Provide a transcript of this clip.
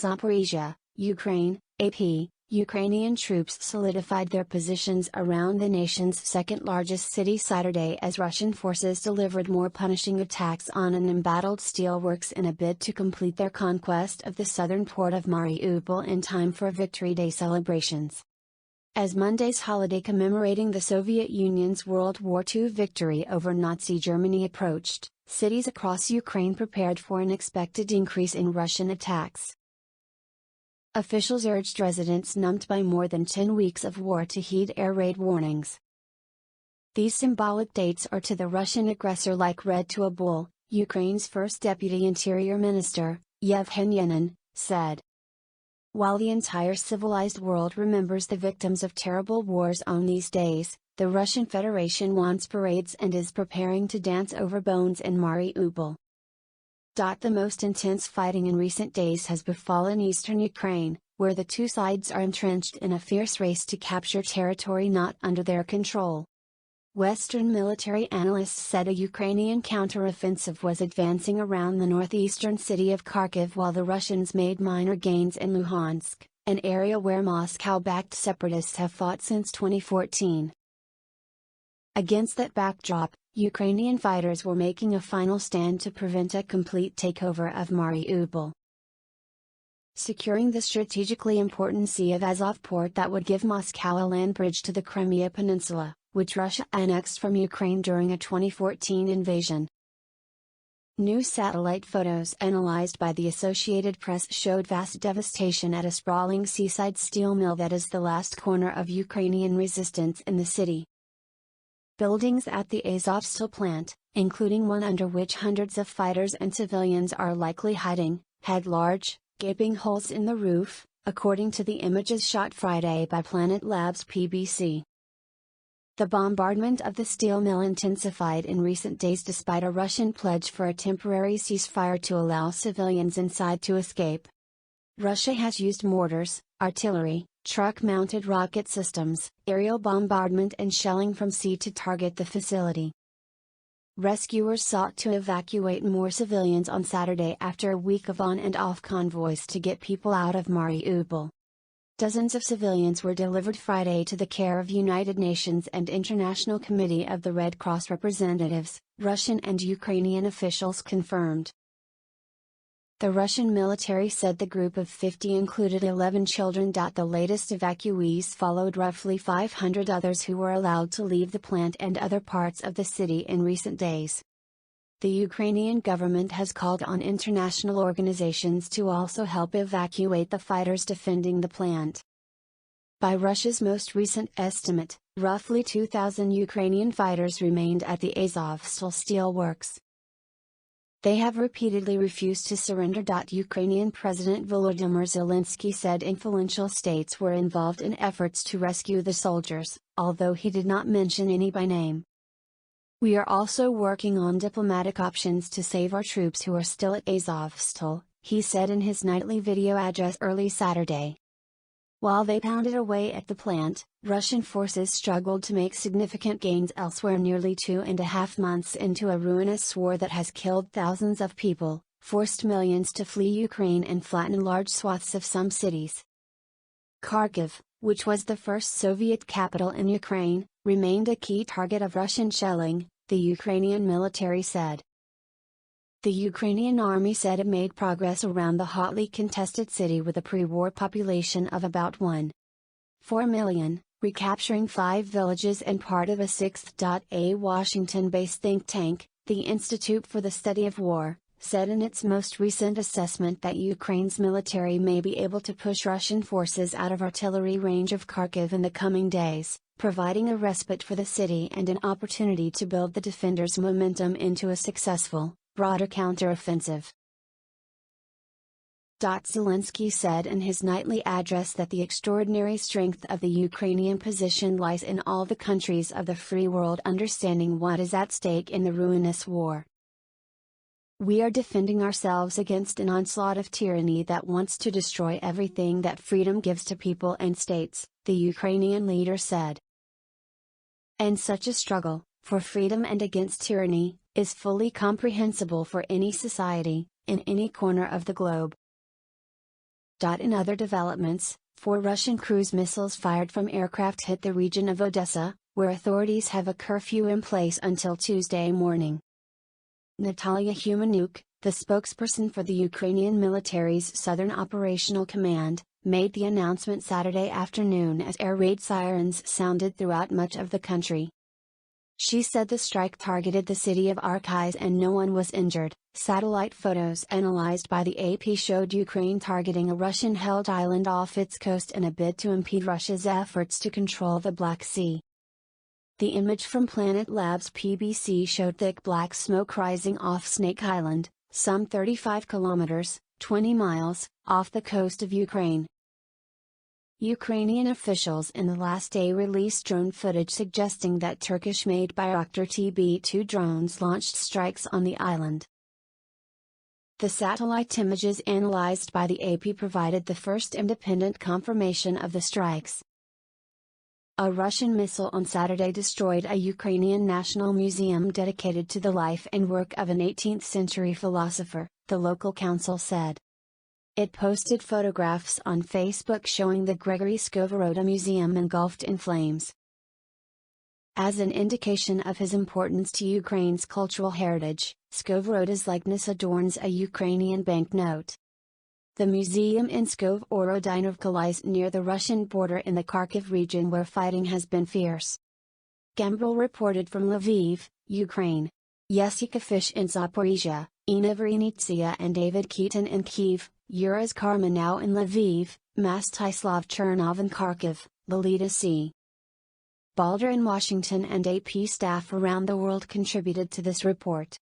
Zaporizhzhia, Ukraine, AP, Ukrainian troops solidified their positions around the nation's second-largest city Saturday as Russian forces delivered more punishing attacks on an embattled steelworks in a bid to complete their conquest of the southern port of Mariupol in time for Victory Day celebrations. As Monday's holiday commemorating the Soviet Union's World War II victory over Nazi Germany approached, cities across Ukraine prepared for an expected increase in Russian attacks. Officials urged residents numbed by more than 10 weeks of war to heed air raid warnings. These symbolic dates are to the Russian aggressor like red to a bull, Ukraine's first deputy interior minister, Yevhen Yanin, said. While the entire civilized world remembers the victims of terrible wars on these days, the Russian Federation wants parades and is preparing to dance over bones in Mariupol. The most intense fighting in recent days has befallen eastern Ukraine, where the two sides are entrenched in a fierce race to capture territory not under their control. Western military analysts said a Ukrainian counteroffensive was advancing around the northeastern city of Kharkiv while the Russians made minor gains in Luhansk, an area where Moscow-backed separatists have fought since 2014. Against that backdrop, Ukrainian fighters were making a final stand to prevent a complete takeover of Mariupol. Securing the strategically important Sea of Azov port that would give Moscow a land bridge to the Crimea Peninsula, which Russia annexed from Ukraine during a 2014 invasion. New satellite photos analyzed by the Associated Press showed vast devastation at a sprawling seaside steel mill that is the last corner of Ukrainian resistance in the city. Buildings at the Azovstal plant, including one under which hundreds of fighters and civilians are likely hiding, had large, gaping holes in the roof, according to the images shot Friday by Planet Labs PBC. The bombardment of the steel mill intensified in recent days despite a Russian pledge for a temporary ceasefire to allow civilians inside to escape. Russia has used mortars, artillery, truck-mounted rocket systems, aerial bombardment and shelling from sea to target the facility. Rescuers sought to evacuate more civilians on Saturday after a week of on and off convoys to get people out of Mariupol. Dozens of civilians were delivered Friday to the care of United Nations and International Committee of the Red Cross representatives, Russian and Ukrainian officials confirmed. The Russian military said the group of 50 included 11 children. The latest evacuees followed roughly 500 others who were allowed to leave the plant and other parts of the city in recent days. The Ukrainian government has called on international organizations to also help evacuate the fighters defending the plant. By Russia's most recent estimate, roughly 2,000 Ukrainian fighters remained at the Azovstal steelworks. They have repeatedly refused to surrender. Ukrainian President Volodymyr Zelensky said influential states were involved in efforts to rescue the soldiers, although he did not mention any by name. We are also working on diplomatic options to save our troops who are still at Azovstal, he said in his nightly video address early Saturday. While they pounded away at the plant, Russian forces struggled to make significant gains elsewhere nearly 2.5 months into a ruinous war that has killed thousands of people, forced millions to flee Ukraine and flattened large swaths of some cities. Kharkiv, which was the first Soviet capital in Ukraine, remained a key target of Russian shelling, the Ukrainian military said. The Ukrainian army said it made progress around the hotly contested city with a pre-war population of about 1.4 million, recapturing 5 villages and part of a sixth. A Washington-based think tank, the Institute for the Study of War, said in its most recent assessment that Ukraine's military may be able to push Russian forces out of artillery range of Kharkiv in the coming days, providing a respite for the city and an opportunity to build the defenders' momentum into a successful, broader counteroffensive. Zelensky said in his nightly address that the extraordinary strength of the Ukrainian position lies in all the countries of the free world understanding what is at stake in the ruinous war. We are defending ourselves against an onslaught of tyranny that wants to destroy everything that freedom gives to people and states, the Ukrainian leader said. And such a struggle, for freedom and against tyranny, is fully comprehensible for any society, in any corner of the globe. In other developments, 4 Russian cruise missiles fired from aircraft hit the region of Odessa, where authorities have a curfew in place until Tuesday morning. Natalia Humanuk, the spokesperson for the Ukrainian military's Southern Operational Command, made the announcement Saturday afternoon as air raid sirens sounded throughout much of the country. She said the strike targeted the city of Archivs and no one was injured. Satellite photos analyzed by the AP showed Ukraine targeting a Russian-held island off its coast in a bid to impede Russia's efforts to control the Black Sea. The image from Planet Labs PBC showed thick black smoke rising off Snake Island, some 35 kilometers, 20 miles, off the coast of Ukraine. Ukrainian officials in the last day released drone footage suggesting that Turkish-made Bayraktar TB2 drones launched strikes on the island. The satellite images analyzed by the AP provided the first independent confirmation of the strikes. A Russian missile on Saturday destroyed a Ukrainian national museum dedicated to the life and work of an 18th-century philosopher, the local council said. It posted photographs on Facebook showing the Gregory Skovoroda Museum engulfed in flames. As an indication of his importance to Ukraine's cultural heritage, Skovoroda's likeness adorns a Ukrainian banknote. The museum in Skov-Orodinivka lies near the Russian border in the Kharkiv region where fighting has been fierce. Gambrel reported from Lviv, Ukraine. Jessica Fish in Zaporizhia, Ina Verenitsia and David Keaton in Kyiv, Yuras Karmanow in Lviv, Mastislav Chernov in Kharkiv, Lolita C. Balder in Washington and AP staff around the world contributed to this report.